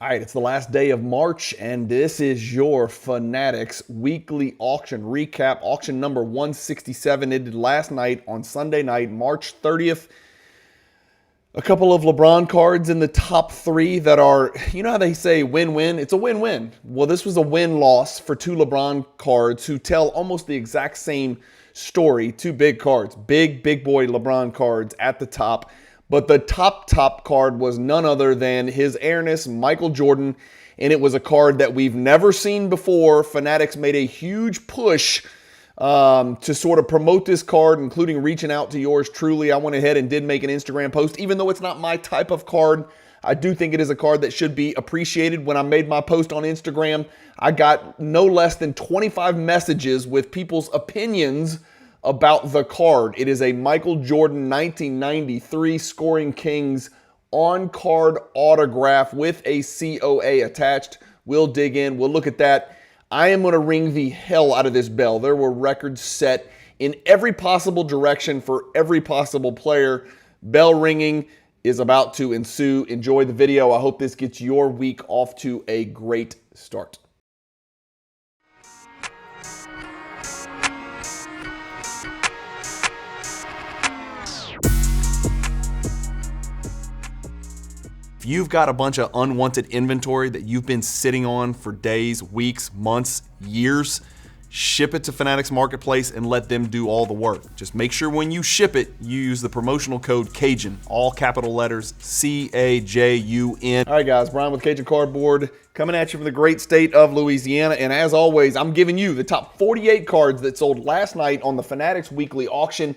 All right, it's the last day of March, and this is your Fanatics weekly auction recap. Auction number 167 ended last night on Sunday night, March 30th. A couple of LeBron cards in the top three that are, you know how they say win-win? It's a win-win. Well, this was a win-loss for two LeBron cards who tell almost the exact same story. Two big cards, big boy LeBron cards at the top. But the top card was none other than His Airness Michael Jordan, and it was a card that we've never seen before. Fanatics made a huge push to sort of promote this card, including reaching out to yours truly. I went ahead and did make an Instagram post. Even though it's not my type of card, I do think it is a card that should be appreciated. When I made my post on Instagram, I got no less than 25 messages with people's opinions about the card. It is a Michael Jordan 1993 Scoring Kings on-card autograph with a COA attached. We'll dig in. We'll look at that. I am going to ring the hell out of this bell. There were records set in every possible direction for every possible player. Bell ringing is about to ensue. Enjoy the video. I hope this gets your week off to a great start. If you've got a bunch of unwanted inventory that you've been sitting on for days, weeks, months, years, ship it to Fanatics Marketplace and let them do all the work. Just make sure when you ship it, you use the promotional code Cajun, all capital letters, C-A-J-U-N. All right, guys, Bryan with Cajun Cardboard coming at you from the great state of Louisiana. And as always, I'm giving you the top 48 cards that sold last night on the Fanatics weekly auction.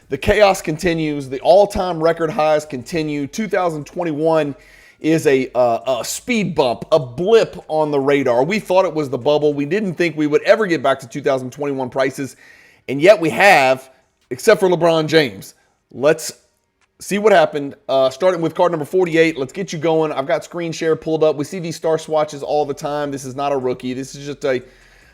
The chaos continues. The all-time record highs continue. 2021 is a speed bump, a blip on the radar. We thought it was the bubble. We didn't think we would ever get back to 2021 prices, and yet we have, except for LeBron James. Let's see what happened. Starting with card number 48. Let's get you going. I've got screen share pulled up. We see these star swatches all the time. This is not a rookie. This is just a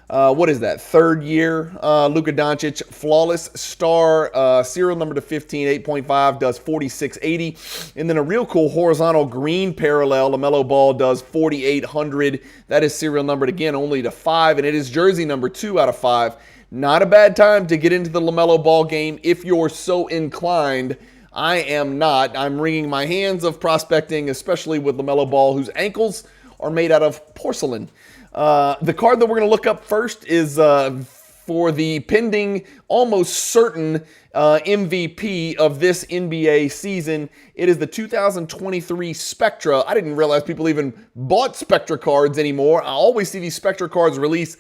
what is that? Third year, Luka Doncic, flawless star, serial number to 15, 8.5, does 4680. And then a real cool horizontal green parallel, LaMelo Ball does 4800. That is serial numbered again only to 5, and it is jersey number 2 out of 5. Not a bad time to get into the LaMelo Ball game if you're so inclined. I am not. I'm wringing my hands of prospecting, especially with LaMelo Ball, whose ankles are made out of porcelain. The card that we're going to look up first is for the pending, almost certain MVP of this NBA season. It is the 2023 Spectra. I didn't realize people even bought Spectra cards anymore. I always see these Spectra cards released.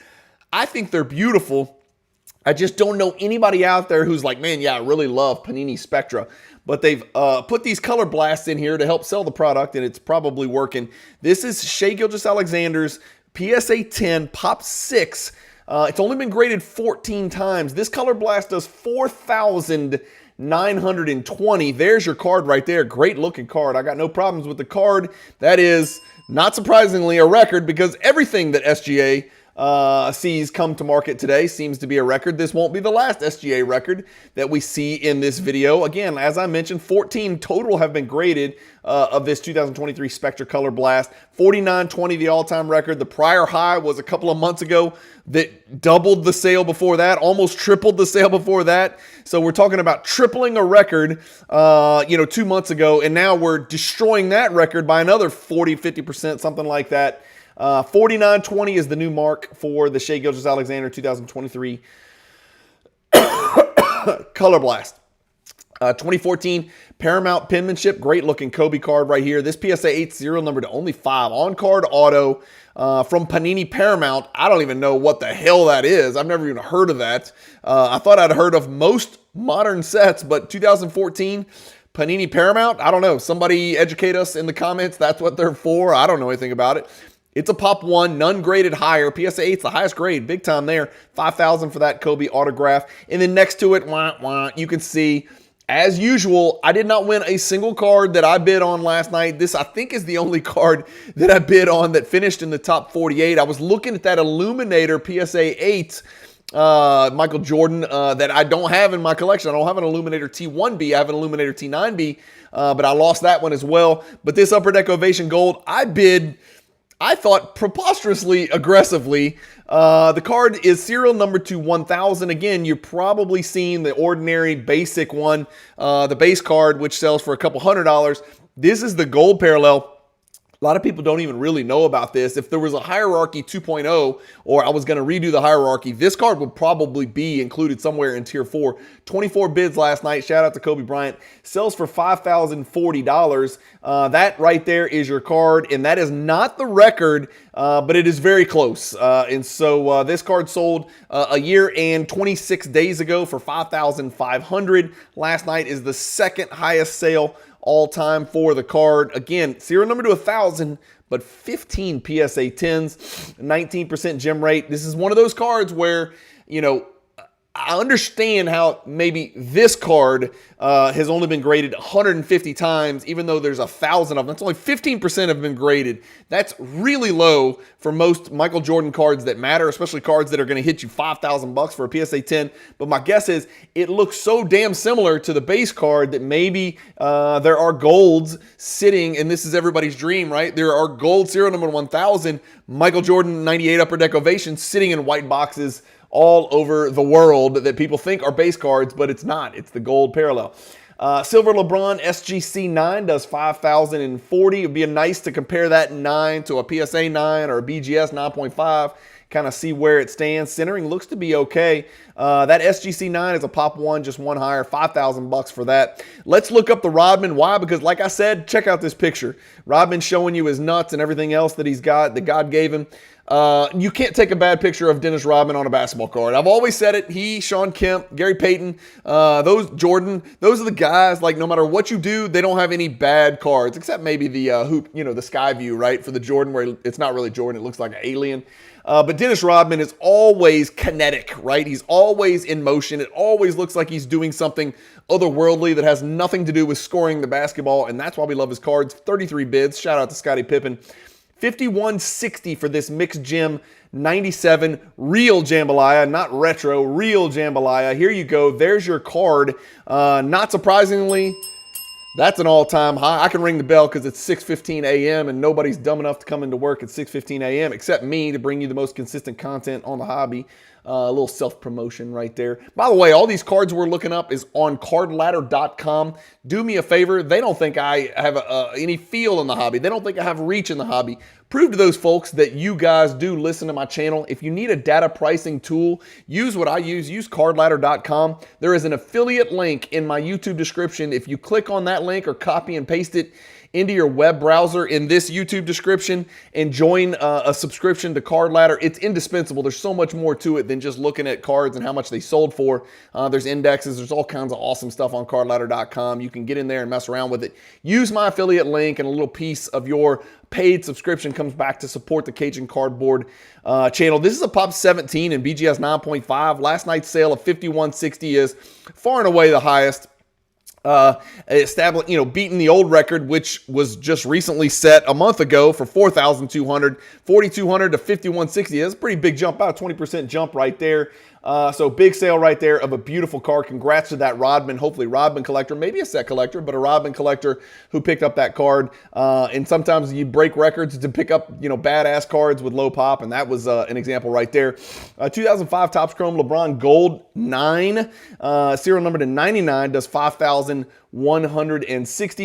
I think they're beautiful. I just don't know anybody out there who's like, man, yeah, I really love Panini Spectra. But they've put these color blasts in here to help sell the product, and it's probably working. This is Shai Gilgeous-Alexander's PSA 10 Pop 6. It's only been graded 14 times. This color blast does 4,920. There's your card right there. Great looking card. I got no problems with the card. That is, not surprisingly, a record because everything that SGA sees come to market today seems to be a record. This won't be the last SGA record that we see in this video. Again, as I mentioned, 14 total have been graded of this 2023 Spectra Color Blast. 4920, the all-time record. The prior high was a couple of months ago that doubled the sale before that, almost tripled the sale before that. So we're talking about tripling a record, 2 months ago, and now we're destroying that record by another 40, 50%, something like that. 4920 is the new mark for the Shai Gilgeous-Alexander 2023 Color Blast. 2014 Paramount penmanship, great looking Kobe card right here. This PSA 8 serial number to only 5, on card auto from Panini Paramount. I don't even know what the hell that is. I've never even heard of that. I thought I'd heard of most modern sets, but 2014 Panini Paramount, I don't know. Somebody educate us in the comments. That's what they're for. I don't know anything about it. It's a Pop 1, none graded higher. PSA 8's the highest grade, big time there. 5,000 for that Kobe autograph. And then next to it, you can see, as usual, I did not win a single card that I bid on last night. This, I think, is the only card that I bid on that finished in the top 48. I was looking at that Illuminator PSA 8 Michael Jordan that I don't have in my collection. I don't have an Illuminator T1B. I have an Illuminator T9B, but I lost that one as well. But this Upper Deck Ovation Gold, I bid I thought preposterously aggressively. The card is serial number to 1000. Again, you're probably seeing the ordinary basic one, the base card, which sells for a couple $100. This is the gold parallel. A lot of people don't even really know about this. If there was a hierarchy 2.0, or I was going to redo the hierarchy, this card would probably be included somewhere in tier 4. 24 bids last night. Shout out to Kobe Bryant. Sells for $5,040. That right there is your card, and that is not the record, but it is very close. And so this card sold a year and 26 days ago for $5,500. Last night is the second highest sale all time for the card. Again, serial number to 1000, but 15 PSA 10s, 19% gem rate. This is one of those cards where, you know, I understand how maybe this card has only been graded 150 times, even though there's 1,000 of them. That's only 15% have been graded. That's really low for most Michael Jordan cards that matter, especially cards that are going to hit you $5,000 for a PSA 10. But my guess is it looks so damn similar to the base card that maybe there are golds sitting, and this is everybody's dream, right? There are gold serial number 1000 Michael Jordan 98 Upper Deck Ovation sitting in white boxes all over the world that people think are base cards, but it's not. It's the gold parallel. Silver LeBron SGC 9 does 5,040. It would be nice to compare that 9 to a PSA 9 or a BGS 9.5, kind of see where it stands. Centering looks to be okay. That SGC 9 is a pop one, just one higher, $5,000 for that. Let's look up the Rodman. Why? Because like I said, check out this picture. Rodman showing you his nuts and everything else that he's got, that God gave him. You can't take a bad picture of Dennis Rodman on a basketball card. I've always said it. He, Sean Kemp, Gary Payton, those Jordan, those are the guys, like no matter what you do, they don't have any bad cards, except maybe the hoop, you know, the sky view, right? For the Jordan, where it's not really Jordan, it looks like an alien. But Dennis Rodman is always kinetic, right? He's always in motion. It always looks like he's doing something otherworldly that has nothing to do with scoring the basketball, and that's why we love his cards. 33 bids. Shout out to Scottie Pippen. $5,160 for this mixed gem 97 real jambalaya, not retro, real jambalaya. Here you go. There's your card. Not surprisingly, that's an all-time high. I can ring the bell because it's 6:15 a.m. and nobody's dumb enough to come into work at 6:15 a.m. except me to bring you the most consistent content on the hobby. A little self-promotion right there. By the way, all these cards we're looking up is on cardladder.com. Do me a favor. They don't think I have any feel in the hobby. They don't think I have reach in the hobby. Prove to those folks that you guys do listen to my channel. If you need a data pricing tool, use what I use. Use cardladder.com. There is an affiliate link in my YouTube description. If you click on that link or copy and paste it into your web browser in this YouTube description and join a subscription to Card Ladder, it's indispensable. There's so much more to it than just looking at cards and how much they sold for. There's indexes. There's all kinds of awesome stuff on cardladder.com. You can get in there and mess around with it. Use my affiliate link, and a little piece of your paid subscription comes back to support the Cajun Cardboard channel. This is a Pop 17 in BGS 9.5. Last night's sale of $5,160 is far and away the highest. Beating the old record, which was just recently set a month ago for $4,200, $4,200 to $5,160. That's a pretty big jump, about a 20% jump right there. So big sale right there of a beautiful card. Congrats to that Rodman, hopefully Rodman collector, maybe a set collector, but a Rodman collector who picked up that card. And sometimes you break records to pick up, badass cards with low pop, and that was an example right there. 2005 Topps Chrome LeBron Gold 9, serial number to 99, does $5,160.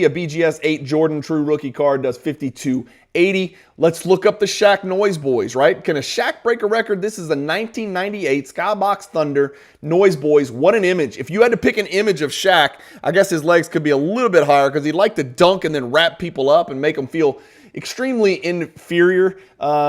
A BGS 8 Jordan True Rookie card does $5,280. Let's look up the Shaq Noise Boys, right? Can a Shaq break a record? This is a 1998 Skybox Thunder Noise Boys. What an image. If you had to pick an image of Shaq, I guess his legs could be a little bit higher because he liked to dunk and then wrap people up and make them feel extremely inferior,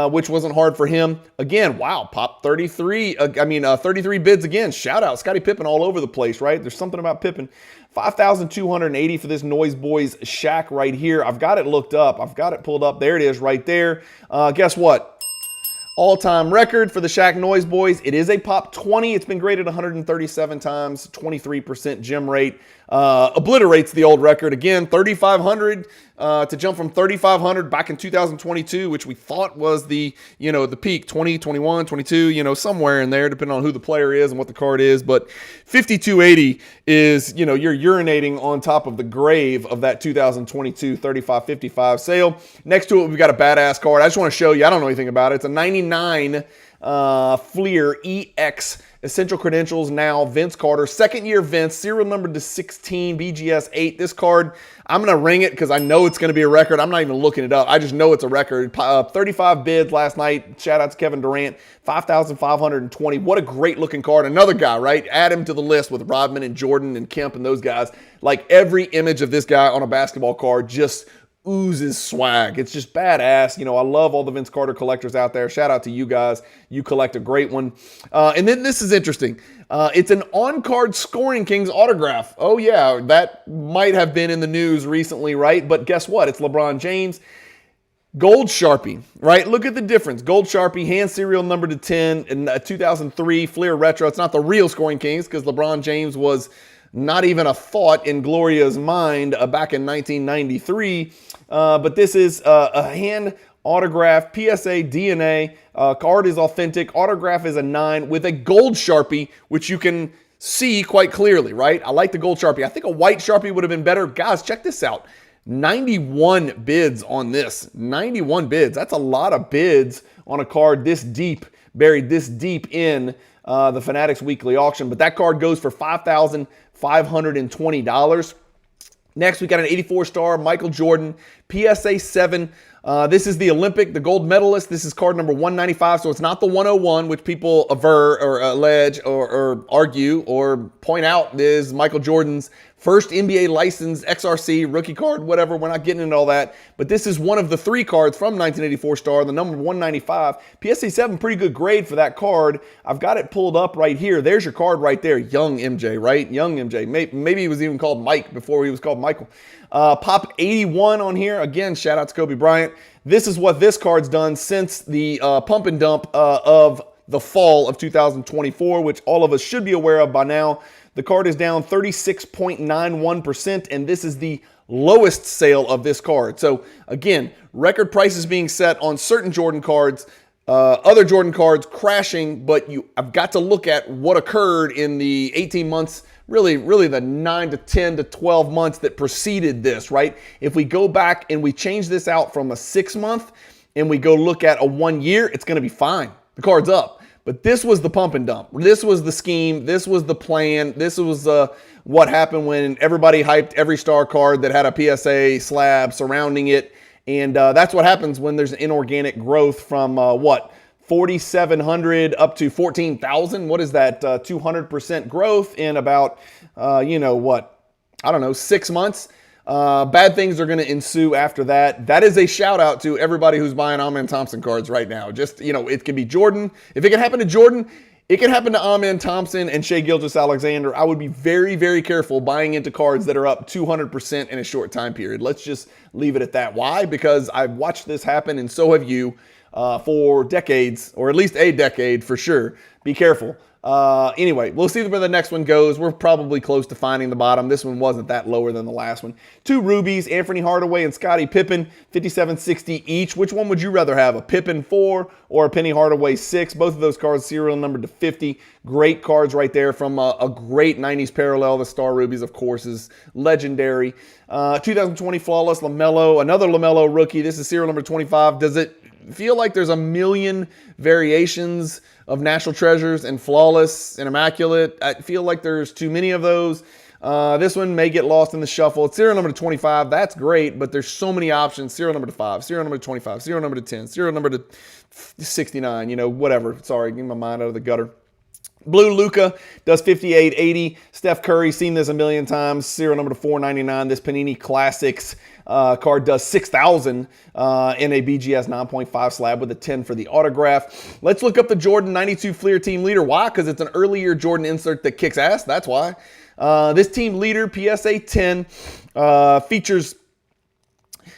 which wasn't hard for him. Again, wow, Pop 33. 33 bids again. Shout out, Scottie Pippen all over the place, right? There's something about Pippen. $5,280 for this Noise Boys Shaq right here. I've got it looked up. I've got it pulled up. There it is right there. Guess what? All-time record for the Shaq Noise Boys. It is a Pop 20. It's been graded 137 times, 23% gem rate. Obliterates the old record. Again, $3,500 to jump from 3,500 back in 2022, which we thought was the peak, 20, 21, 22, somewhere in there, depending on who the player is and what the card is. But 5,280 is, you're urinating on top of the grave of that 2022 35.55 sale. Next to it, we've got a badass card. I just want to show you. I don't know anything about it. It's a 99 Fleer EX Essential Credentials now Vince Carter, second year Vince, serial number to 16, BGS 8. This card, I'm going to ring it because I know it's going to be a record. I'm not even looking it up. I just know it's a record. 35 bids last night. Shout out to Kevin Durant, 5,520. What a great looking card. Another guy, right? Add him to the list with Rodman and Jordan and Kemp and those guys. Like every image of this guy on a basketball card just oozes swag. It's just badass. I love all the Vince Carter collectors out there. Shout out to you guys. You collect a great one. And then this is interesting. It's an on-card Scoring Kings autograph. Oh yeah, that might have been in the news recently, right? But guess what? It's LeBron James. Gold Sharpie, right? Look at the difference. Gold Sharpie, hand serial number to 10 in 2003 Fleer Retro. It's not the real Scoring Kings because LeBron James was not even a thought in Gloria's mind back in 1993. But this is a hand autograph, PSA, DNA. Card is authentic. Autograph is a 9 with a gold Sharpie, which you can see quite clearly, right? I like the gold Sharpie. I think a white Sharpie would have been better. Guys, check this out. 91 bids on this. 91 bids. That's a lot of bids on a card this deep, buried this deep in the Fanatics weekly auction. But that card goes for $5,520. Next, we got an 84 star Michael Jordan, PSA 7. This is the Olympic, the gold medalist. This is card number 195, so it's not the 101, which people aver or allege or argue or point out is Michael Jordan's first NBA licensed XRC rookie card, whatever. We're not getting into all that. But this is one of the 3 cards from 1984 star, the number 195. PSA 7, pretty good grade for that card. I've got it pulled up right here. There's your card right there. Young MJ, right? Young MJ. Maybe he was even called Mike before he was called Michael. Pop 81 on here. Again, shout out to Kobe Bryant. This is what this card's done since the pump and dump of the fall of 2024, which all of us should be aware of by now. The card is down 36.91%, and this is the lowest sale of this card. So again, record prices being set on certain Jordan cards, other Jordan cards crashing, but I've got to look at what occurred in the 18 months, really the 9 to 10 to 12 months that preceded this, right? If we go back and we change this out from a 6-month and we go look at a 1 year, it's going to be fine. The card's up. But this was the pump and dump. This was the scheme. This was the plan. This was what happened when everybody hyped every star card that had a PSA slab surrounding it. And that's what happens when there's an inorganic growth from 4,700 up to 14,000. What is that? 200% growth in about, 6 months. Bad things are going to ensue after that. That is a shout out to everybody who's buying Amen Thompson cards right now. Just, it can be Jordan. If it can happen to Jordan, it can happen to Amen Thompson and Shai Gilgeous-Alexander. I would be very, very careful buying into cards that are up 200% in a short time period. Let's just leave it at that. Why? Because I've watched this happen, and so have you, for decades, or at least a decade for sure. Be careful. Anyway, we'll see where the next one goes. We're probably close to finding the bottom. This one wasn't that lower than the last one. 2 rubies, Anthony Hardaway and Scottie Pippen, 57.60 each. Which one would you rather have, a Pippen 4 or a Penny Hardaway 6? Both of those cards serial numbered to 50. Great cards right there from a great 90s parallel. The Star Rubies, of course, is legendary. 2020 Flawless LaMelo, another LaMelo rookie. This is serial number 25. Does it feel like there's a million variations of National Treasures and Flawless and Immaculate? I feel like there's too many of those. This one may get lost in the shuffle. It's serial number to 25. That's great, but there's so many options. Serial number to 5, serial number to 25, serial number to 10, serial number to 69, whatever. Sorry, getting my mind out of the gutter. Blue Luka does 58.80. Steph Curry, seen this a million times. Serial number to 499. This Panini Classics card does 6,000 in a BGS 9.5 slab with a 10 for the autograph. Let's look up the Jordan 92 Fleer Team Leader. Why? Because it's an earlier Jordan insert that kicks ass. That's why. This Team Leader, PSA 10, features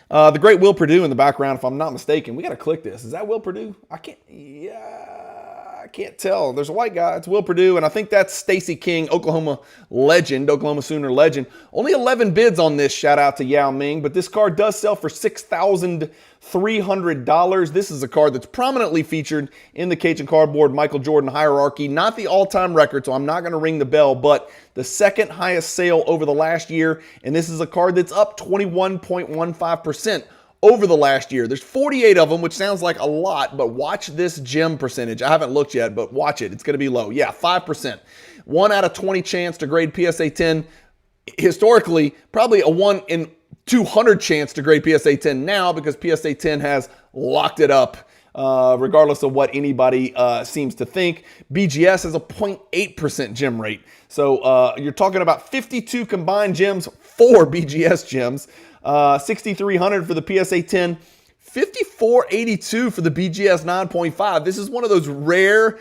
the great Will Perdue in the background, if I'm not mistaken. We got to click this. Is that Will Perdue? I can't. Yeah. I can't tell. There's a white guy. It's Will Perdue, and I think that's Stacey King, Oklahoma legend, Oklahoma Sooner legend. Only 11 bids on this. Shout out to Yao Ming, but this card does sell for $6,300. This is a card that's prominently featured in the Cajun Cardboard Michael Jordan hierarchy. Not the all-time record, so I'm not going to ring the bell, but the second highest sale over the last year, and this is a card that's up 21.15% over the last year. There's 48 of them, which sounds like a lot, but watch this gem percentage. I haven't looked yet, but watch it. It's going to be low. Yeah, 5%. 1 out of 20 chance to grade PSA 10. Historically, probably a 1 in 200 chance to grade PSA 10 now, because PSA 10 has locked it up, regardless of what anybody seems to think. BGS has a 0.8% gem rate. So you're talking about 52 combined gems, 4 BGS gems. 6,300 for the PSA 10, 5482 for the BGS 9.5. This is one of those rare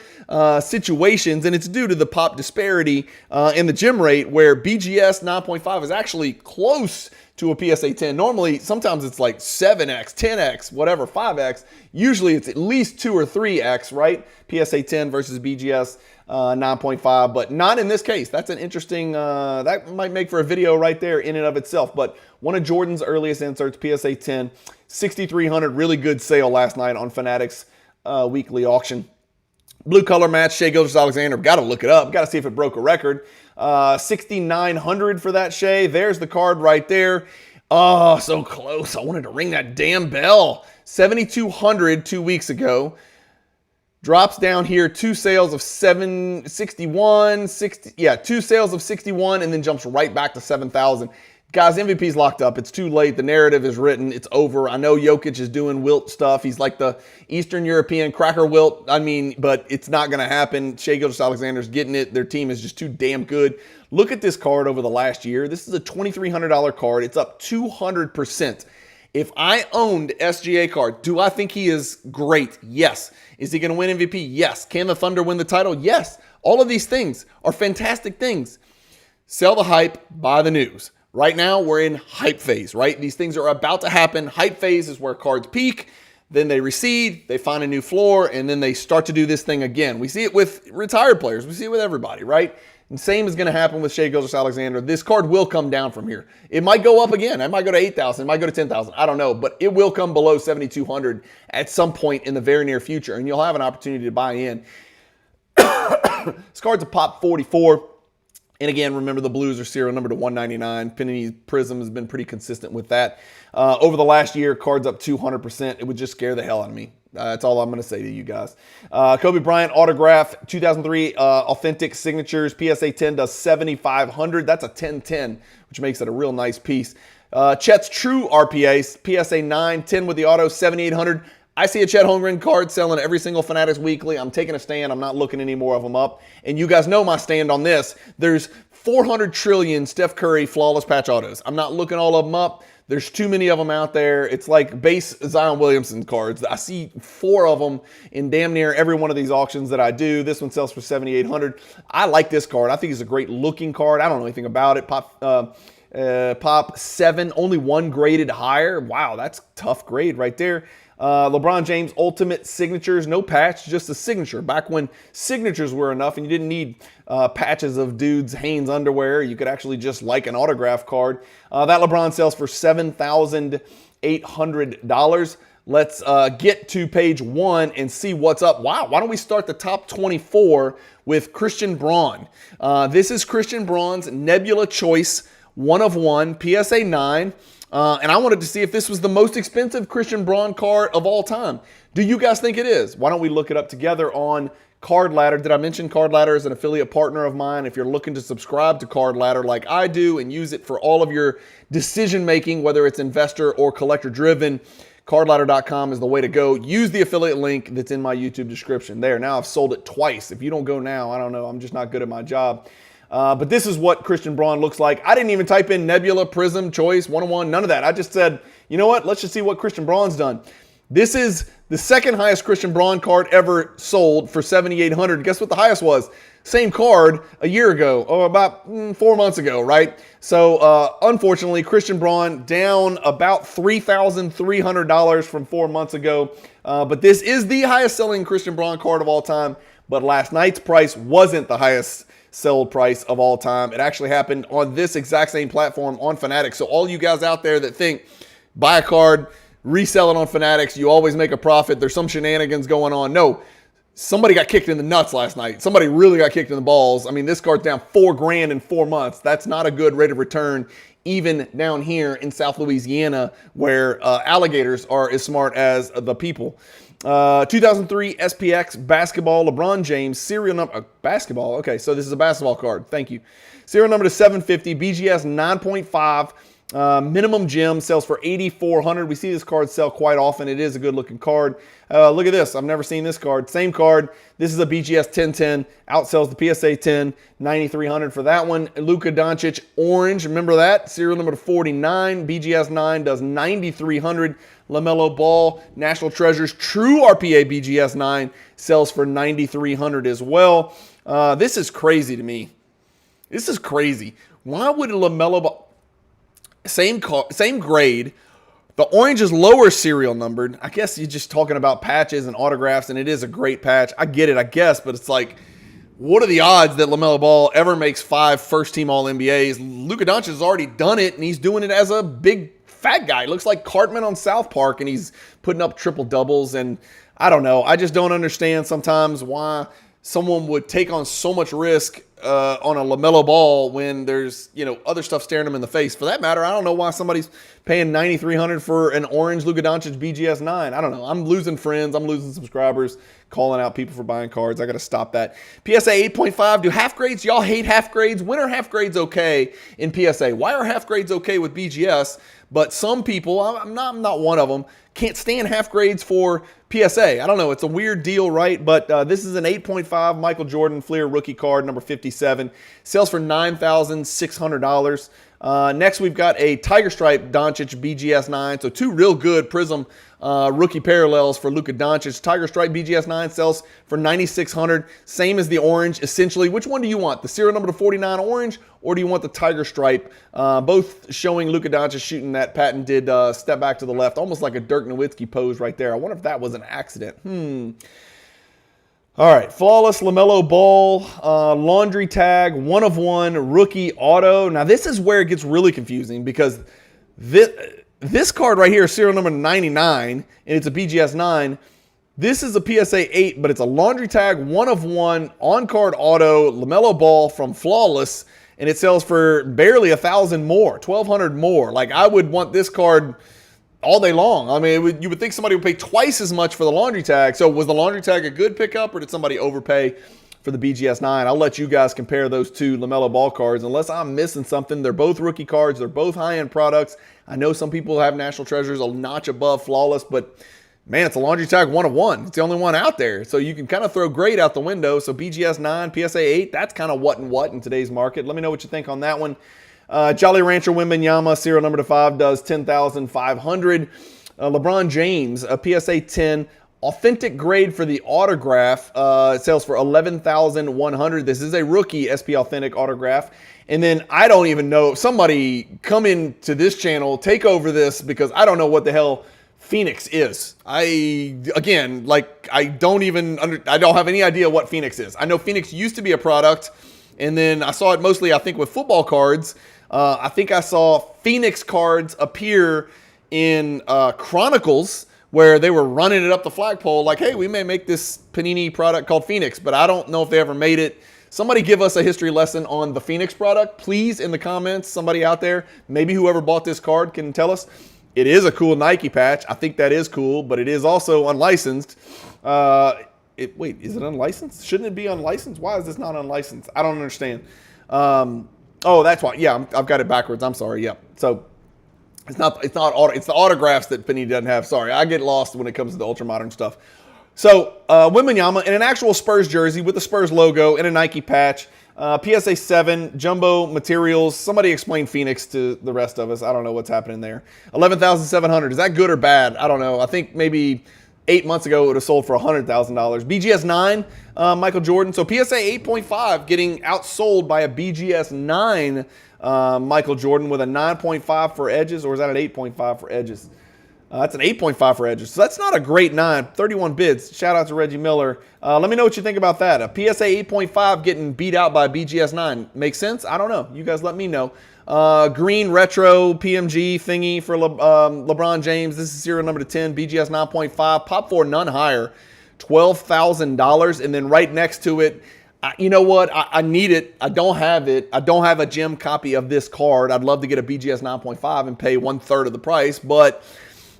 situations, and it's due to the pop disparity in the gem rate, where BGS 9.5 is actually close to a PSA 10. Normally, sometimes it's like 7x, 10x, whatever, 5x. Usually it's at least 2 or 3x, right? PSA 10 versus BGS 9.5, but not in this case. That's an interesting, that might make for a video right there in and of itself. But one of Jordan's earliest inserts, PSA 10, 6,300, really good sale last night on Fanatics weekly auction. Blue color match, Shai Gilgeous-Alexander. Got to look it up. Got to see if it broke a record. 6,900 for that Shai. There's the card right there. Oh, so close. I wanted to ring that damn bell. 7,200 2 weeks ago. Drops down here, 2 sales of 761, 60, yeah, 2 sales of 61, and then jumps right back to 7,000. Guys, MVP's locked up. It's too late. The narrative is written. It's over. I know Jokic is doing wilt stuff. He's like the Eastern European cracker wilt. I mean, but it's not going to happen. Shai Gilgeous-Alexander's getting it. Their team is just too damn good. Look at this card over the last year. This is a $2,300 card. It's up 200%. If I owned SGA card, do I think he is great? Yes. Is he going to win MVP? Yes. Can the Thunder win the title? Yes. All of these things are fantastic things. Sell the hype, buy the news. Right now, we're in hype phase, right? These things are about to happen. Hype phase is where cards peak, then they recede, they find a new floor, and then they start to do this thing again. We see it with retired players. We see it with everybody, right? And same is going to happen with Shai Gilgeous-Alexander. This card will come down from here. It might go up again. It might go to 8,000. It might go to 10,000. I don't know. But it will come below 7,200 at some point in the very near future, and you'll have an opportunity to buy in. This card's a pop 44. And again, remember the blues are serial number to 199. Penny Prism has been pretty consistent with that. Over the last year, cards up 200%. It would just scare the hell out of me. That's all I'm going to say to you guys. Kobe Bryant autograph, 2003 authentic signatures. PSA 10 does 7,500. That's a 1010, which makes it a real nice piece. Chet's true RPA, PSA 9, 10 with the auto, 7,800. I see a Chet Holmgren card selling every single Fanatics Weekly. I'm taking a stand. I'm not looking any more of them up. And you guys know my stand on this. There's 400 trillion Steph Curry flawless patch autos. I'm not looking all of them up. There's too many of them out there. It's like base Zion Williamson cards. I see 4 of them in damn near every one of these auctions that I do. This one sells for 7,800. I like this card. I think it's a great looking card. I don't know anything about it. Pop 7, only 1 graded higher. Wow, that's tough grade right there. LeBron James Ultimate Signatures, no patch, just a signature. Back when signatures were enough and you didn't need patches of dudes' Hanes underwear, you could actually just like an autograph card. That LeBron sells for $7,800. Let's get to page 1 and see what's up. Wow, why don't we start the top 24 with Christian Braun. This is Christian Braun's Nebula Choice 1 of 1, PSA 9. And I wanted to see if this was the most expensive Christian Braun card of all time. Do you guys think it is? Why don't we look it up together on Card Ladder? Did I mention Card Ladder is an affiliate partner of mine? If you're looking to subscribe to Card Ladder like I do and use it for all of your decision making, whether it's investor or collector driven, cardladder.com is the way to go. Use the affiliate link that's in my YouTube description there. Now I've sold it twice. If you don't go now, I don't know. I'm just not good at my job. But this is what Christian Braun looks like. I didn't even type in Nebula, Prism, Choice, 101, none of that. I just said, you know what? Let's just see what Christian Braun's done. This is the second highest Christian Braun card ever sold for $7,800. Guess what the highest was? Same card a year ago, or about 4 months ago, right? So, unfortunately, Christian Braun down about $3,300 from 4 months ago. But this is the highest selling Christian Braun card of all time but last night's price wasn't the highest sold price of all time. It actually happened on this exact same platform on Fanatics. So all you guys out there that think buy a card, resell it on Fanatics, you always make a profit, there's some shenanigans going on. No, somebody got kicked in the nuts last night. Somebody really got kicked in the balls. I mean, this card's down $4,000 in 4 months. That's not a good rate of return, even down here in South Louisiana, where alligators are as smart as the people. 2003 SPX basketball, LeBron James, serial number, basketball. Okay, so this is a basketball card. Thank you. Serial number to 750, BGS 9.5. Minimum gem sells for $8,400. We see this card sell quite often. It is a good looking card. Look at this. I've never seen this card. Same card. This is a BGS 1010. Outsells the PSA 10. $9,300 for that one. Luka Doncic orange. Remember that? Serial number to 49. BGS 9 does $9,300. LaMelo Ball, National Treasures, True RPA BGS 9 sells for $9,300 as well. This is crazy to me. This is crazy. Why would a LaMelo Ball, same grade, the orange is lower serial numbered. I guess you're just talking about patches and autographs, and it is a great patch. I get it, I guess, but it's like, what are the odds that LaMelo Ball ever makes 5 first-team All-NBAs? Luka Doncic has already done it, and he's doing it as a big fat guy. He looks like Cartman on South Park, and he's putting up triple doubles. And I don't know. I just don't understand sometimes why someone would take on so much risk on a LaMelo Ball when there's, other stuff staring them in the face. For that matter, I don't know why somebody's paying $9,300 for an orange Luka Doncic BGS 9. I don't know. I'm losing friends. I'm losing subscribers, calling out people for buying cards. I got to stop that. PSA 8.5. Do half grades? Y'all hate half grades? When are half grades okay in PSA? Why are half grades okay with BGS? But some people, I'm not one of them, can't stand half grades for PSA. I don't know. It's a weird deal, right? But this is an 8.5 Michael Jordan Fleer rookie card, number 57. Sells for $9,600. Next, we've got a Tiger Stripe Doncic BGS 9. So 2 real good Prism rookie parallels for Luka Doncic. Tiger Stripe BGS 9 sells for $9,600. Same as the orange, essentially. Which one do you want? The serial number to 49 orange, or do you want the Tiger Stripe? Both showing Luka Doncic shooting that patented step back to the left, almost like a Dirk Nowitzki pose right there. I wonder if that was an accident. All right, flawless LaMelo Ball, laundry tag, 1 of 1, rookie auto. Now, this is where it gets really confusing because this card right here is serial number 99, and it's a BGS 9. This is a PSA 8, but it's a laundry tag, 1 of 1, on-card auto, LaMelo Ball from Flawless, and it sells for barely $1,000 more, $1,200 more. Like, I would want this card all day long. I mean, you would think somebody would pay twice as much for the laundry tag. So was the laundry tag a good pickup, or did somebody overpay for the BGS 9? I'll let you guys compare those two LaMelo Ball cards. Unless I'm missing something, they're both rookie cards. They're both high-end products. I know some people have National Treasures a notch above Flawless, but man, it's a laundry tag 1 of 1. It's the only one out there. So you can kind of throw grade out the window. So BGS 9, PSA 8, that's kind of what and what in today's market. Let me know what you think on that one. Jolly Rancher Wembanyama, serial number to 5, does $10,500. LeBron James, a PSA 10, authentic grade for the autograph. It sells for $11,100. This is a rookie SP Authentic autograph. And then I don't even know, somebody come into this channel, take over this, because I don't know what the hell Phoenix is. I don't have any idea what Phoenix is. I know Phoenix used to be a product, and then I saw it mostly, I think, with football cards. I think I saw Phoenix cards appear in Chronicles, where they were running it up the flagpole like, hey, we may make this Panini product called Phoenix, but I don't know if they ever made it. Somebody give us a history lesson on the Phoenix product, please, in the comments. Somebody out there, maybe whoever bought this card can tell us. It is a cool Nike patch. I think that is cool, but it is also unlicensed. Wait, is it unlicensed? Shouldn't it be unlicensed? Why is this not unlicensed? I don't understand. Oh, that's why. Yeah, I've got it backwards. I'm sorry. Yeah. So it's the autographs that Panini doesn't have. Sorry, I get lost when it comes to the ultra modern stuff. So Wembanyama in an actual Spurs jersey with the Spurs logo and a Nike patch. PSA 7, jumbo materials. Somebody explain Phoenix to the rest of us. I don't know what's happening there. $11,700. Is that good or bad? I don't know. I think maybe 8 months ago it would have sold for $100,000. BGS 9, Michael Jordan. So PSA 8.5 getting outsold by a BGS 9 Michael Jordan with a 9.5 for edges, or is that an 8.5 for edges? That's an 8.5 for edges. So that's not a great 9. 31 bids. Shout out to Reggie Miller. Let me know what you think about that. A PSA 8.5 getting beat out by BGS 9. Makes sense? I don't know. You guys let me know. Green retro PMG thingy for LeBron James. This is serial number to 10. BGS 9.5. Pop 4, none higher. $12,000. And then right next to it, you know what? I need it. I don't have it. I don't have a gem copy of this card. I'd love to get a BGS 9.5 and pay 1/3 of the price, but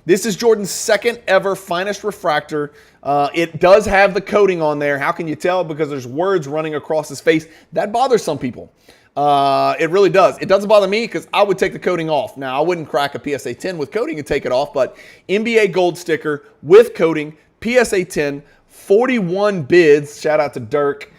this is Jordan's second ever finest refractor. It does have the coating on there. How can you tell? Because there's words running across his face. That bothers some people. It really does. It doesn't bother me because I would take the coating off. Now, I wouldn't crack a PSA 10 with coating and take it off, but NBA gold sticker with coating, PSA 10, 41 bids. Shout out to Dirk.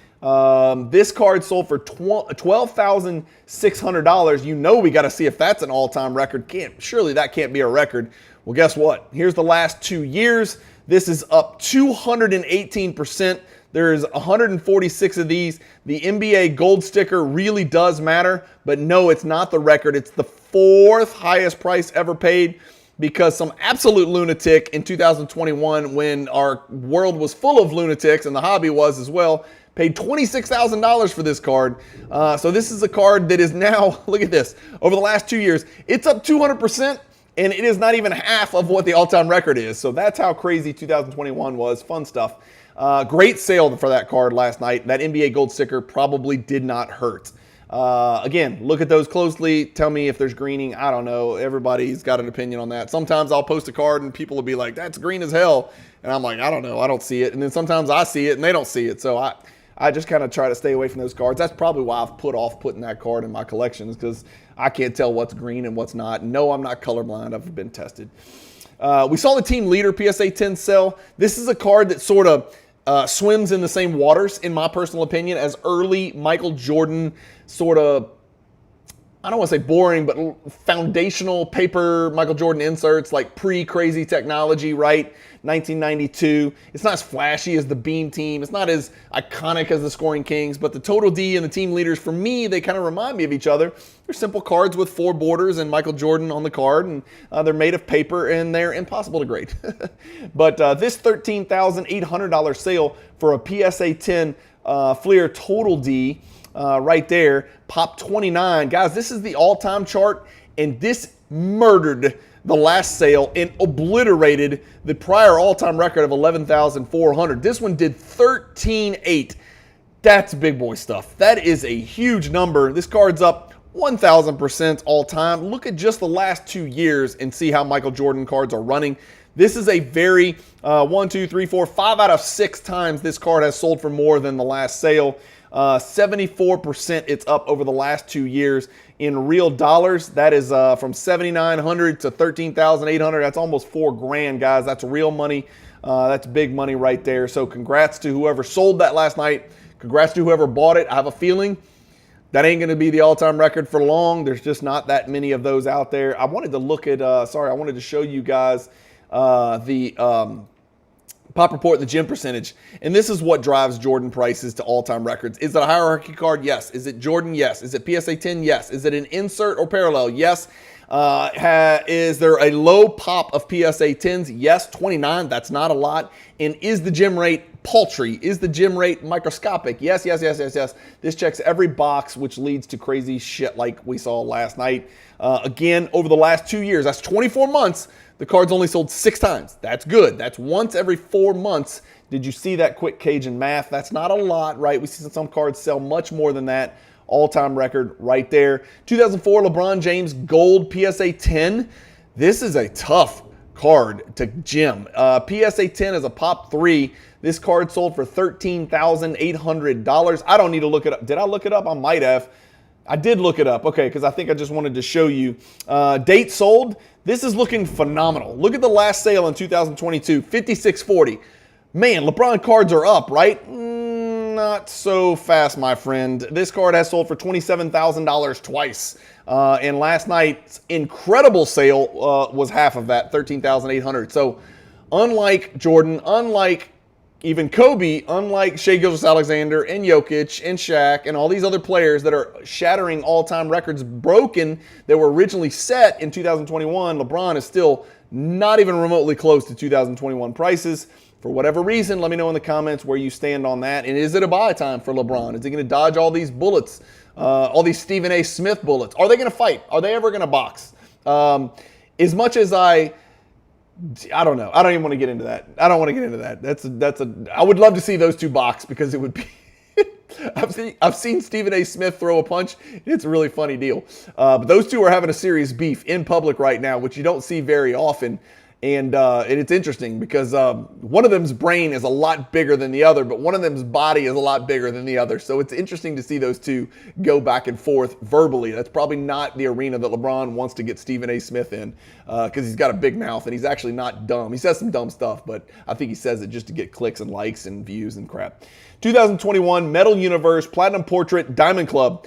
This card sold for $12,600. You know we got to see if that's an all-time record. Surely that can't be a record. Well, guess what? Here's the last 2 years. This is up 218%. There's 146 of these. The NBA gold sticker really does matter, but no, it's not the record. It's the 4th highest price ever paid because some absolute lunatic in 2021, when our world was full of lunatics and the hobby was as well, paid $26,000 for this card. So this is a card that is now, look at this, over the last 2 years, it's up 200%. And it is not even half of what the all-time record is. So that's how crazy 2021 was. Fun stuff. Great sale for that card last night. That NBA gold sticker probably did not hurt. Again, look at those closely. Tell me if there's greening. I don't know. Everybody's got an opinion on that. Sometimes I'll post a card and people will be like, that's green as hell. And I'm like, I don't know. I don't see it. And then sometimes I see it and they don't see it. So I just kind of try to stay away from those cards. That's probably why I've put off putting that card in my collections, because I can't tell what's green and what's not. No, I'm not colorblind. I've been tested. We saw the team leader PSA 10 sell. This is a card that sort of swims in the same waters, in my personal opinion, as early Michael Jordan sort of, I don't want to say boring, but foundational paper Michael Jordan inserts, like pre-crazy technology, right? 1992. It's not as flashy as the Beam team. It's not as iconic as the Scoring Kings, but the Total D and the team leaders, for me, they kind of remind me of each other. They're simple cards with 4 borders and Michael Jordan on the card, and they're made of paper, and they're impossible to grade. But this $13,800 sale for a PSA 10 Fleer Total D, right there, pop 29. Guys, this is the all-time chart, and this murdered the last sale and obliterated the prior all-time record of 11,400. This one did 13.8. That's big boy stuff. That is a huge number. This card's up 1,000% all-time. Look at just the last 2 years and see how Michael Jordan cards are running. This is a very 1, 2, 3, 4, 5 out of 6 times this card has sold for more than the last sale. 74% it's up over the last 2 years. In real dollars, that is from $7,900 to $13,800. That's almost $4,000, guys. That's real money. That's big money right there. So congrats to whoever sold that last night. Congrats to whoever bought it. I have a feeling that ain't going to be the all-time record for long. There's just not that many of those out there. I wanted to look at, I wanted to show you guys the Pop Report, the gem percentage. And this is what drives Jordan prices to all-time records. Is it a hierarchy card? Yes. Is it Jordan? Yes. Is it PSA 10? Yes. Is it an insert or parallel? Yes. Is there a low pop of PSA 10s? Yes. 29. That's not a lot. And is the gem rate paltry? Is the gem rate microscopic? Yes, yes, yes, yes, yes. This checks every box, which leads to crazy shit like we saw last night. Again, over the last 2 years, that's 24 months, the card's only sold 6 times. That's good. That's once every 4 months. Did you see that quick Cajun math? That's not a lot, right? We see some cards sell much more than that. All-time record right there. 2004 LeBron James Gold PSA 10. This is a tough card to gem. PSA 10 is a pop 3. This card sold for $13,800. I don't need to look it up. Did I look it up? I might have. I did look it up, okay, because I think I just wanted to show you. Date sold, this is looking phenomenal. Look at the last sale in 2022, $56.40. Man, LeBron cards are up, right? Not so fast, my friend. This card has sold for $27,000 twice. And last night's incredible sale was half of that, $13,800. So unlike Jordan, unlike even Kobe, unlike Shai Gilgeous-Alexander and Jokic and Shaq and all these other players that are shattering all-time records broken that were originally set in 2021, LeBron is still not even remotely close to 2021 prices. For whatever reason, let me know in the comments where you stand on that. And is it a buy time for LeBron? Is he going to dodge all these bullets, all these Stephen A. Smith bullets? Are they going to fight? Are they ever going to box? As much as I don't know. I don't even want to get into that. I don't want to get into that. I would love to see those two box because it would be. I've seen Stephen A. Smith throw a punch. It's a really funny deal. But those two are having a serious beef in public right now, which you don't see very often. And it's interesting because one of them's brain is a lot bigger than the other, but one of them's body is a lot bigger than the other. So it's interesting to see those two go back and forth verbally. That's probably not the arena that LeBron wants to get Stephen A. Smith in because he's got a big mouth and he's actually not dumb. He says some dumb stuff, but I think he says it just to get clicks and likes and views and crap. 2021 Metal Universe Platinum Portrait Diamond Club.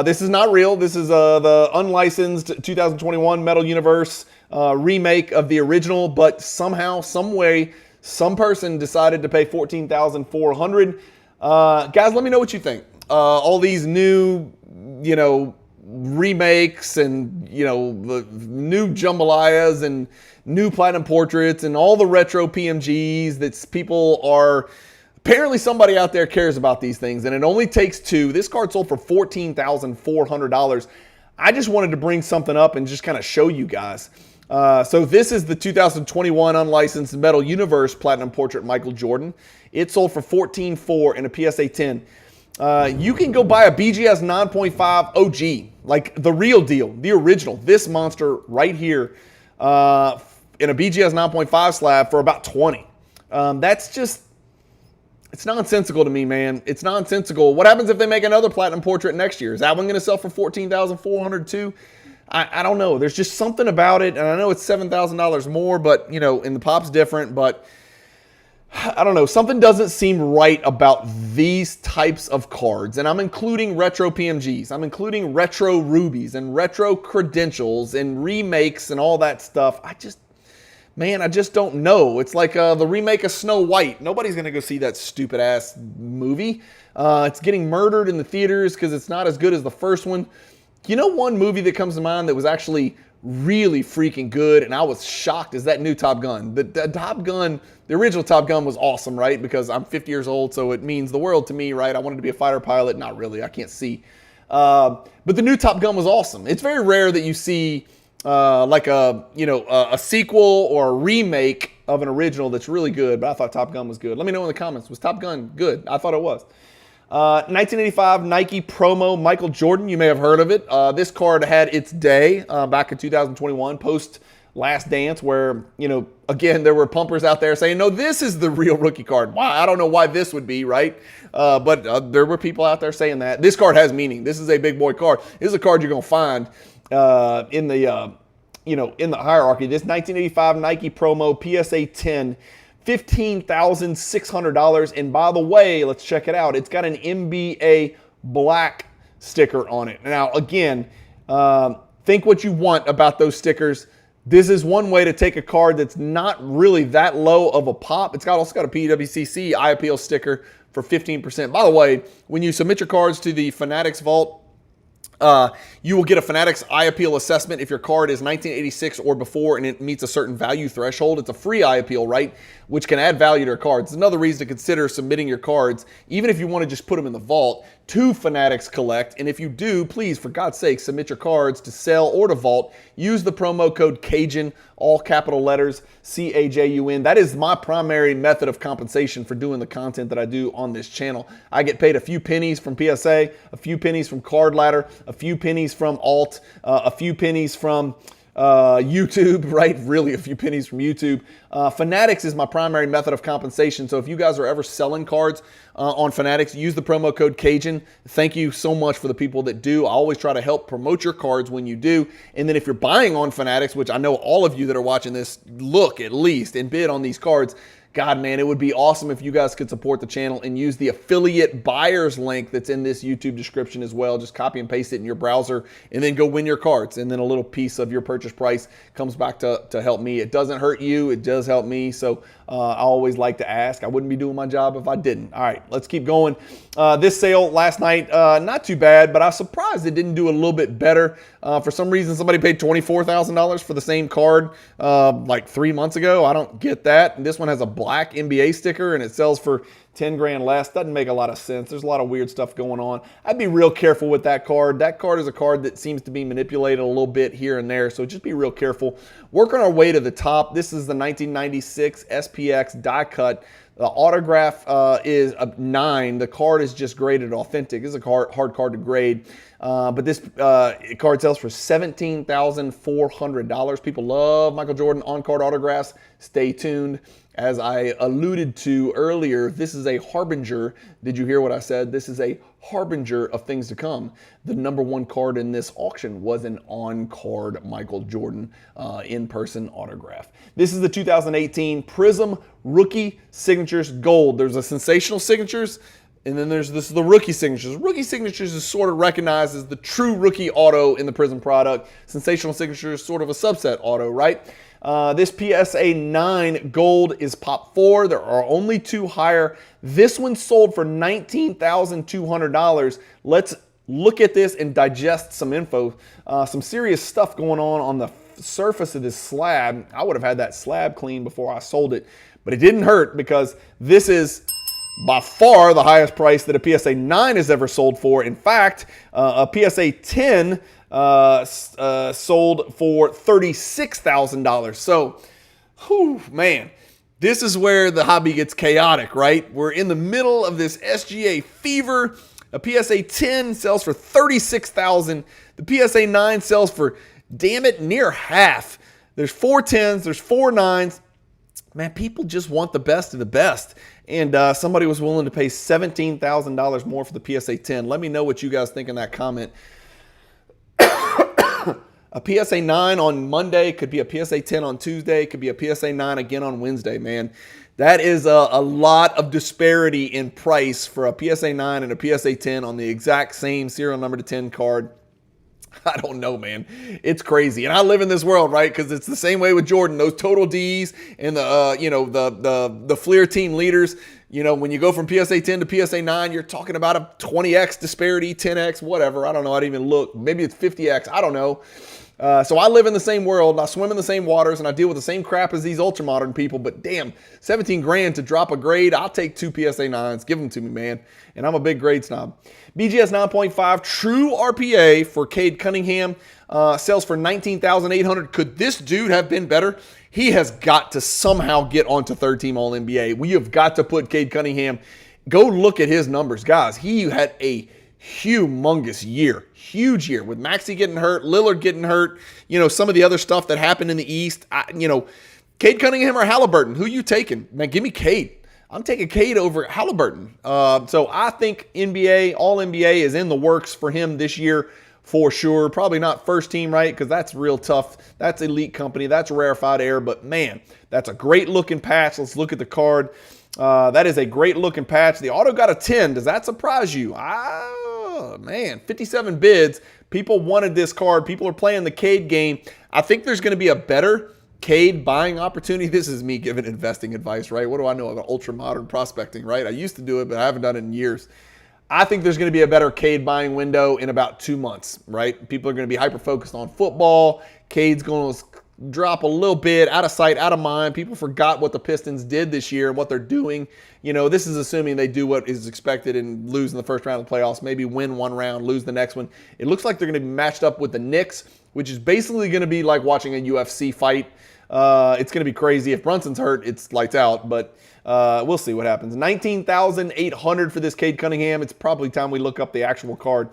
This is not real. This is the unlicensed 2021 Metal Universe remake of the original, but somehow, some way, some person decided to pay $14,400. Guys, let me know what you think. All these new, remakes and, the new jambalayas and new platinum portraits and all the retro PMGs that people are... Apparently somebody out there cares about these things, and it only takes two. This card sold for $14,400. I just wanted to bring something up and just kind of show you guys. So this is the 2021 unlicensed Metal Universe Platinum Portrait Michael Jordan. It sold for $14,400 in a PSA 10. You can go buy a BGS 9.5 OG, like the real deal, the original, this monster right here in a BGS 9.5 slab for about $20. That's just... It's nonsensical to me, man. It's nonsensical. What happens if they make another platinum portrait next year? Is that one going to sell for $14,400 too? I don't know. There's just something about it, and I know it's $7,000 more, but, and the pop's different, but I don't know. Something doesn't seem right about these types of cards, and I'm including retro PMGs. I'm including retro rubies and retro credentials and remakes and all that stuff. I just don't know. It's like the remake of Snow White. Nobody's going to go see that stupid-ass movie. It's getting murdered in the theaters because it's not as good as the first one. One movie that comes to mind that was actually really freaking good, and I was shocked, is that new Top Gun. The Top Gun, the original Top Gun was awesome, right? Because I'm 50 years old, so it means the world to me, right? I wanted to be a fighter pilot. Not really. I can't see. But the new Top Gun was awesome. It's very rare that you see... like a sequel or a remake of an original that's really good, but I thought Top Gun was good. Let me know in the comments. Was Top Gun good? I thought it was. 1985 Nike promo Michael Jordan. You may have heard of it. This card had its day back in 2021, post Last Dance, where, again, there were pumpers out there saying, no, this is the real rookie card. Why? I don't know why this would be, right? But there were people out there saying that. This card has meaning. This is a big boy card. This is a card you're going to find in the hierarchy. This 1985 Nike promo PSA 10, $15,600. And by the way, let's check it out. It's got an NBA black sticker on it. Now, again, think what you want about those stickers. This is one way to take a card that's not really that low of a pop. It's also got a PWCC eye appeal sticker for 15%. By the way, when you submit your cards to the Fanatics Vault, you will get a Fanatics eye appeal assessment if your card is 1986 or before and it meets a certain value threshold. It's a free eye appeal, right? Which can add value to your cards. It's another reason to consider submitting your cards, even if you want to just put them in the vault, to Fanatics Collect. And if you do, please, for God's sake, submit your cards to sell or to vault. Use the promo code Cajun, all capital letters, CAJUN. That is my primary method of compensation for doing the content that I do on this channel. I get paid a few pennies from PSA, a few pennies from Card Ladder, a few pennies from Alt, a few pennies from YouTube, right? Really a few pennies from YouTube. Fanatics is my primary method of compensation. So if you guys are ever selling cards on Fanatics, use the promo code Cajun. Thank you so much for the people that do. I always try to help promote your cards when you do. And then if you're buying on Fanatics, which I know all of you that are watching this look at least and bid on these cards, God, man, it would be awesome if you guys could support the channel and use the affiliate buyers link that's in this YouTube description as well. Just copy and paste it in your browser and then go win your cards. And then a little piece of your purchase price comes back to help me. It doesn't hurt you. It does help me. So I always like to ask. I wouldn't be doing my job if I didn't. All right, let's keep going. This sale last night, not too bad, but I was surprised it didn't do a little bit better. For some reason, somebody paid $24,000 for the same card like 3 months ago. I don't get that. And this one has a black NBA sticker, and it sells for 10 grand less. Doesn't make a lot of sense. There's a lot of weird stuff going on. I'd be real careful with that card. That card is a card that seems to be manipulated a little bit here and there, so just be real careful. Working our way to the top. This is the 1996 SPX die cut. The autograph is a 9. The card is just graded authentic. It's a hard card to grade. But this card sells for $17,400. People love Michael Jordan on-card autographs. Stay tuned. As I alluded to earlier, this is a harbinger. Did you hear what I said? This is a harbinger of things to come. The number 1 card in this auction was an on-card Michael Jordan in-person autograph. This is the 2018 Prism Rookie Signatures Gold. There's a Sensational Signatures, and then there's the Rookie Signatures. Rookie Signatures is sort of recognized as the true rookie auto in the Prism product. Sensational Signatures is sort of a subset auto, right? This PSA 9 gold is pop 4. There are only 2 higher. This one sold for $19,200. Let's look at this and digest some info. Some serious stuff going on the surface of this slab. I would have had that slab clean before I sold it, but it didn't hurt because this is by far the highest price that a PSA 9 has ever sold for. In fact, a PSA 10 sold for $36,000. So, whew, man, this is where the hobby gets chaotic, right? We're in the middle of this SGA fever. A PSA 10 sells for $36,000. The PSA 9 sells for, damn it, near half. There's 4 10s, there's 4 9s. Man, people just want the best of the best. And somebody was willing to pay $17,000 more for the PSA 10. Let me know what you guys think in that comment. A PSA 9 on Monday could be a PSA 10 on Tuesday, could be a PSA 9 again on Wednesday, man. That is a lot of disparity in price for a PSA 9 and a PSA 10 on the exact same serial number to 10 card. I don't know, man. It's crazy. And I live in this world, right? Because it's the same way with Jordan. Those total Ds and the Fleer team leaders, when you go from PSA 10 to PSA 9, you're talking about a 20x disparity, 10x, whatever. I don't know. I didn't even look. Maybe it's 50x. I don't know. So I live in the same world, and I swim in the same waters, and I deal with the same crap as these ultra-modern people, but damn, 17 grand to drop a grade, I'll take 2 PSA 9s. Give them to me, man. And I'm a big grade snob. BGS 9.5 true RPA for Cade Cunningham sells for $19,800. Could this dude have been better? He has got to somehow get onto third-team All-NBA. We have got to put Cade Cunningham. Go look at his numbers, guys. He had a humongous year. Huge year with Maxey getting hurt, Lillard getting hurt, some of the other stuff that happened in the East. Cade Cunningham or Halliburton, who you taking? Man, give me Cade. I'm taking Cade over Halliburton. So I think All NBA is in the works for him this year for sure. Probably not first team, right? Because that's real tough. That's elite company. That's rarefied air. But man, that's a great looking patch. Let's look at the card. That is a great looking patch. The auto got a 10. Does that surprise you? Man, 57 bids. People wanted this card. People are playing the Cade game. I think there's going to be a better Cade buying opportunity. This is me giving investing advice, right? What do I know about ultra modern prospecting, right? I used to do it, but I haven't done it in years. I think there's going to be a better Cade buying window in about 2 months, right? People are going to be hyper-focused on football. Cade's going to drop a little bit, out of sight, out of mind. People forgot what the Pistons did this year and what they're doing. This is assuming they do what is expected and lose in the first round of the playoffs, maybe win one round, lose the next one. It looks like they're going to be matched up with the Knicks, which is basically going to be like watching a UFC fight. It's going to be crazy. If Brunson's hurt, it's lights out, but we'll see what happens. $19,800 for this Cade Cunningham. It's probably time we look up the actual card.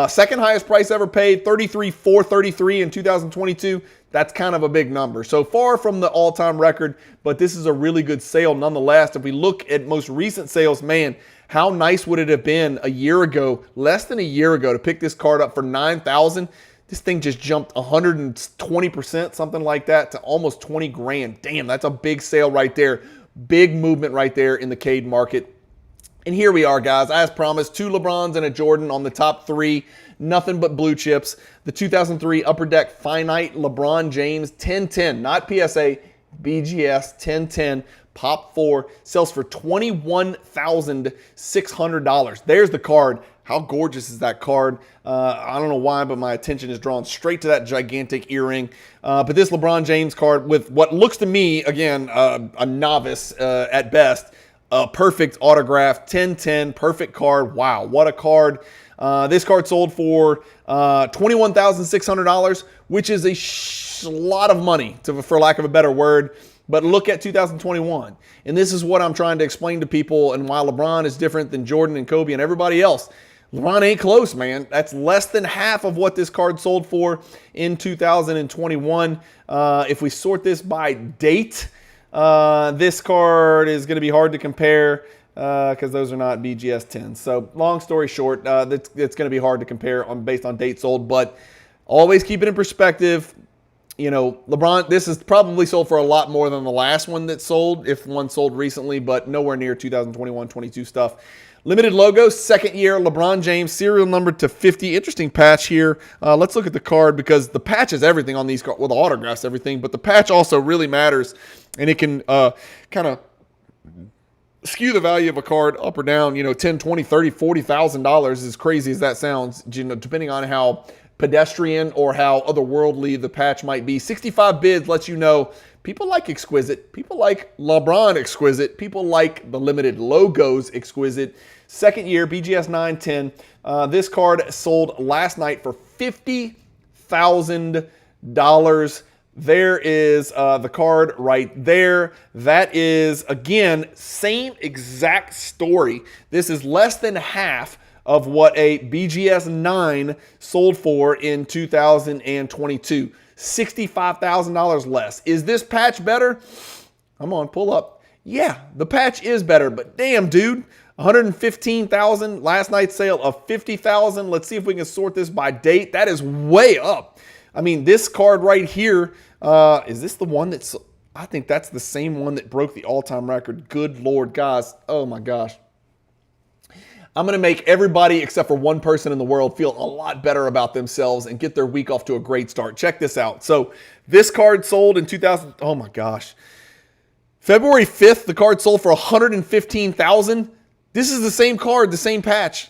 Second highest price ever paid, $33,433 in 2022. That's kind of a big number. So far from the all-time record, but this is a really good sale nonetheless. If we look at most recent sales, man, how nice would it have been a year ago, less than a year ago, to pick this card up for $9,000? This thing just jumped 120%, something like that, to almost 20 grand. Damn, that's a big sale right there. Big movement right there in the Cade market. And here we are, guys. As promised, 2 LeBrons and a Jordan on the top 3. Nothing but blue chips. The 2003 Upper Deck Finite LeBron James 1010, not PSA, BGS 1010. Pop 4 sells for $21,600. There's the card. How gorgeous is that card? I don't know why, but my attention is drawn straight to that gigantic earring. But this LeBron James card with what looks to me, again, a novice at best, a perfect autograph, 10-10, perfect card. Wow, what a card. This card sold for $21,600, which is a lot of money, for lack of a better word. But look at 2021. And this is what I'm trying to explain to people, and why LeBron is different than Jordan and Kobe and everybody else. LeBron ain't close, man. That's less than half of what this card sold for in 2021. If we sort this by date, this card is going to be hard to compare because those are not BGS 10s. So long story short, it's going to be hard to compare based on date sold, but always keep it in perspective. You know, LeBron, this is probably sold for a lot more than the last one that sold, if one sold recently, but nowhere near 2021-22 stuff. Limited logo, second year, LeBron James, serial number to 50. Interesting patch here. Let's look at the card, because the patch is everything on these cards. Well, the autographs, everything, but the patch also really matters, and it can kind of skew the value of a card up or down, you know, $10, $20, $30, $40,000, as crazy as that sounds, you know, depending on how pedestrian or how otherworldly the patch might be. 65 bids lets you know people like exquisite. People like LeBron exquisite. People like the limited logos exquisite. Second year, BGS 910. This card sold last night for $50,000. There is the card right there. That is, again, same exact story. This is less than half of what a BGS 9 sold for in 2022. $65,000 less. Is this patch better? Come on, pull up. Yeah, the patch is better, but damn, dude. $115,000, last night's sale of $50,000. Let's see if we can sort this by date. That is way up. I mean, this card right here, is this the one that's, I think that's the same one that broke the all-time record. Good Lord, guys. Oh my gosh. I'm going to make everybody except for one person in the world feel a lot better about themselves and get their week off to a great start. Check this out. So this card sold in 2000. Oh my gosh. February 5th, the card sold for $115,000. This is the same card, the same patch.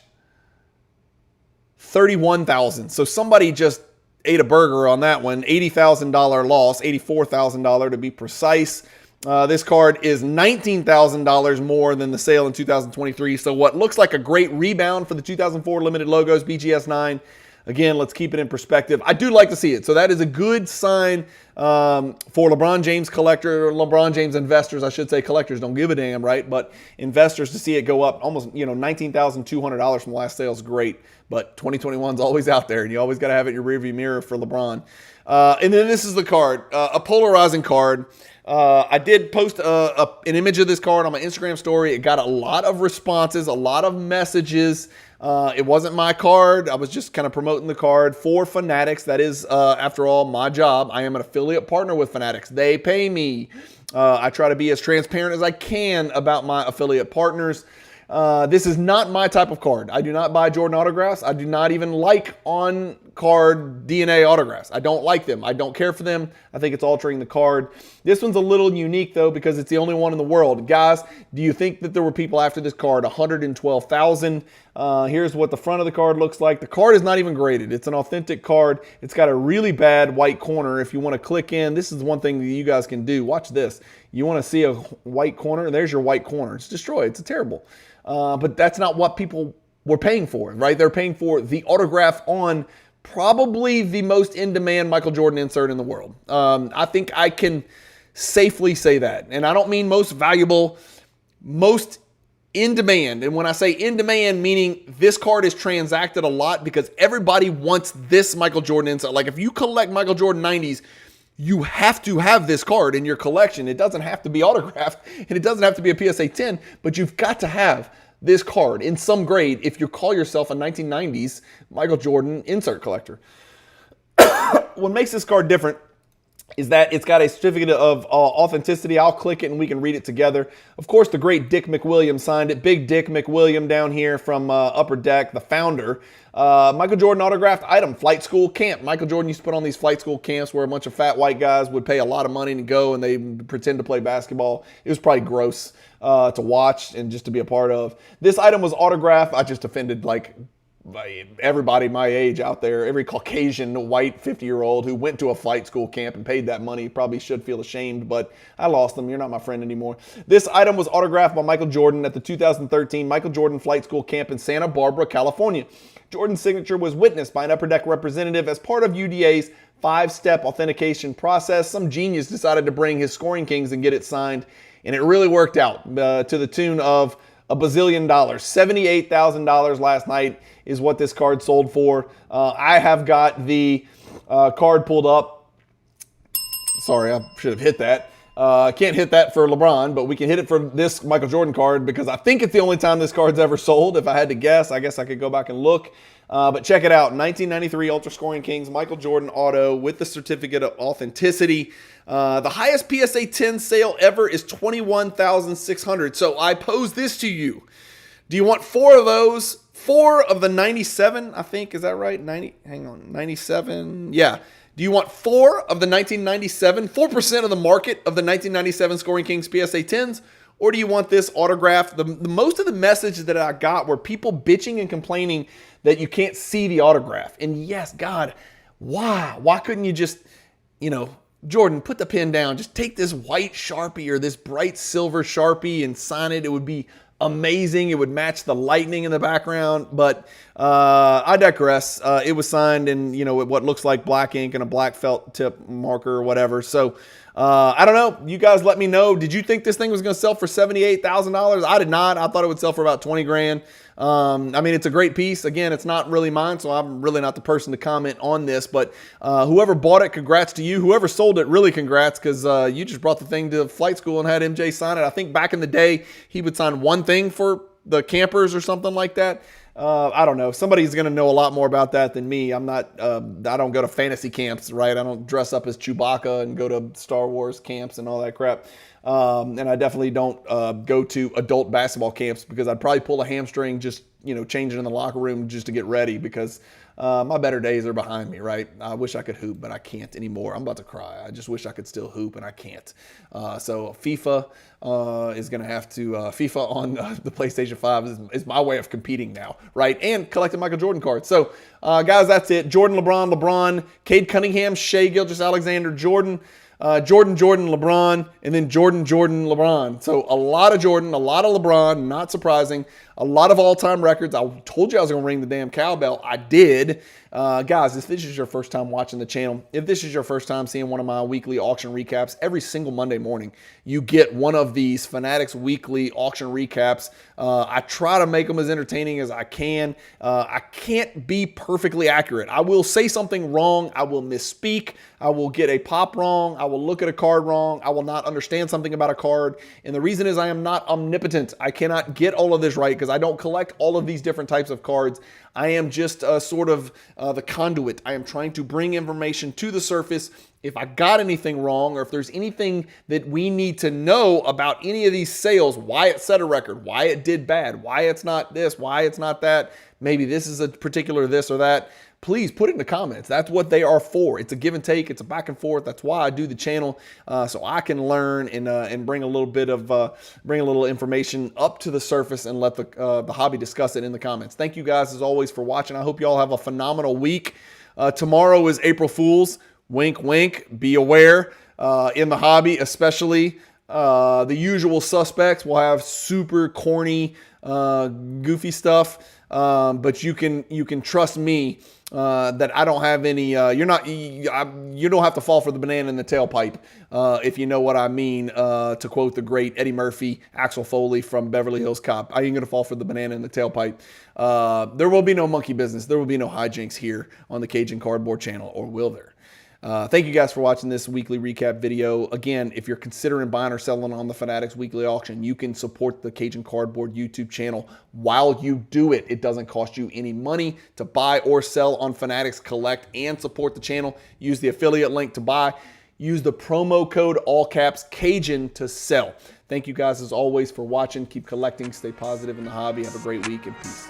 $31,000. So somebody just ate a burger on that one. $80,000 loss, $84,000 to be precise. This card is $19,000 more than the sale in 2023. So what looks like a great rebound for the 2004 limited logos, BGS 9. Again, let's keep it in perspective. I do like to see it. So that is a good sign for LeBron James LeBron James investors, I should say. Collectors don't give a damn, right? But investors, to see it go up almost, you know, $19,200 from the last sale is great. But 2021 is always out there, and you always got to have it in your rearview mirror for LeBron. And then this is the card, a polarizing card. I did post an image of this card on my Instagram story. It got a lot of responses, a lot of messages. It wasn't my card. I was just kind of promoting the card for Fanatics. That is, after all, my job. I am an affiliate partner with Fanatics. They pay me. I try to be as transparent as I can about my affiliate partners. This is not my type of card. I do not buy Jordan autographs. I do not even like on-card DNA autographs. I don't like them. I don't care for them. I think it's altering the card. This one's a little unique, though, because it's the only one in the world. Guys, do you think that there were people after this card? 112,000. Here's what the front of the card looks like. The card is not even graded. It's an authentic card. It's got a really bad white corner. If you want to click in, this is one thing that you guys can do. Watch this. You want to see a white corner? There's your white corner. It's destroyed. It's terrible. But that's not what people were paying for, right? They're paying for the autograph on probably the most in-demand Michael Jordan insert in the world. I think I can safely say that. And I don't mean most valuable, most in demand. And when I say in demand, meaning this card is transacted a lot because everybody wants this Michael Jordan insert. Like if you collect Michael Jordan 90s, you have to have this card in your collection. It doesn't have to be autographed, and it doesn't have to be a PSA 10, but you've got to have this card in some grade if you call yourself a 1990s Michael Jordan insert collector. What makes this card different is that it's got a certificate of authenticity. I'll click it and we can read it together. Of course, the great Dick McWilliams signed it. Big Dick McWilliams down here from Upper Deck, the founder. Michael Jordan autographed item, flight school camp. Michael Jordan used to put on these flight school camps where a bunch of fat white guys would pay a lot of money to go and they pretend to play basketball. It was probably gross to watch and just to be a part of. This item was autographed. I just offended like everybody my age out there, every Caucasian white 50-year-old who went to a flight school camp and paid that money probably should feel ashamed, but I lost them. You're not my friend anymore. This item was autographed by Michael Jordan at the 2013 Michael Jordan Flight School Camp in Santa Barbara, California. Jordan's signature was witnessed by an Upper Deck representative as part of UDA's 5-step authentication process. Some genius decided to bring his Scoring Kings and get it signed, and it really worked out to the tune of $1 bazillion. $78,000 last night is what this card sold for. I have got the card pulled up. Sorry, I should have hit that. Can't hit that for LeBron, but we can hit it for this Michael Jordan card because I think it's the only time this card's ever sold. If I had to guess, I guess I could go back and look. But check it out. 1993 Ultra Scoring Kings, Michael Jordan auto with the certificate of authenticity. The highest PSA 10 sale ever is $21,600. So I pose this to you. Do you want 4 of those? 4 of the 97, I think. Is that right? 97. Yeah. Do you want 4 of the 1997, 4% of the market of the 1997 Scoring Kings PSA 10s? Or do you want this autograph? The most of the messages that I got were people bitching and complaining that you can't see the autograph. And yes, God, why? Why couldn't you just, Jordan, put the pen down. Just take this white Sharpie or this bright silver Sharpie and sign it. It would be amazing. It would match the lightning in the background. But I digress. It was signed in, what looks like black ink and a black felt tip marker or whatever. So I don't know. You guys let me know. Did you think this thing was going to sell for $78,000? I did not. I thought it would sell for about 20 grand. It's a great piece. Again, it's not really mine, so I'm really not the person to comment on this. But whoever bought it, congrats to you. Whoever sold it, really congrats, because you just brought the thing to flight school and had MJ sign it. I think back in the day, he would sign one thing for the campers or something like that. I don't know. Somebody's going to know a lot more about that than me. I don't go to fantasy camps, right? I don't dress up as Chewbacca and go to Star Wars camps and all that crap. And I definitely don't go to adult basketball camps because I'd probably pull a hamstring just, changing in the locker room just to get ready because my better days are behind me, right? I wish I could hoop, but I can't anymore. I'm about to cry. I just wish I could still hoop, and I can't. So FIFA is going to have to, FIFA on the PlayStation 5 is my way of competing now, right? And collecting Michael Jordan cards. So, guys, that's it. Jordan, LeBron, Cade Cunningham, Shai Gilgeous-Alexander, Jordan, LeBron, and then Jordan, LeBron. So a lot of Jordan, a lot of LeBron, not surprising. A lot of all-time records. I told you I was going to ring the damn cowbell. I did. Guys, if this is your first time watching the channel, if this is your first time seeing one of my weekly auction recaps, every single Monday morning, you get one of these Fanatics weekly auction recaps. I try to make them as entertaining as I can. I can't be perfectly accurate. I will say something wrong. I will misspeak. I will get a pop wrong. I will look at a card wrong. I will not understand something about a card. And the reason is I am not omnipotent. I cannot get all of this right because I don't collect all of these different types of cards. I am just sort of the conduit. I am trying to bring information to the surface. If I got anything wrong or if there's anything that we need to know about any of these sales, why it set a record, why it did bad, why it's not this, why it's not that, maybe this is a particular this or that, please put it in the comments. That's what they are for. It's a give and take. It's a back and forth. That's why I do the channel, so I can learn and bring a little bit of bring a little information up to the surface and let the hobby discuss it in the comments. Thank you guys as always for watching. I hope you all have a phenomenal week. Tomorrow is April Fool's. Wink, wink. Be aware in the hobby, especially the usual suspects will have super corny, goofy stuff. But you can trust me that I don't have any. You don't have to fall for the banana in the tailpipe, if you know what I mean. To quote the great Eddie Murphy, Axel Foley from Beverly Hills Cop, I ain't gonna fall for the banana in the tailpipe. There will be no monkey business. There will be no hijinks here on the Cajun Cardboard channel, or will there? Thank you guys for watching this weekly recap video. Again, if you're considering buying or selling on the Fanatics weekly auction, you can support the Cajun Cardboard YouTube channel while you do it. It doesn't cost you any money to buy or sell on Fanatics Collect and support the channel. Use the affiliate link to buy. Use the promo code, all caps, Cajun, to sell. Thank you guys as always for watching. Keep collecting, stay positive in the hobby. Have a great week, and peace.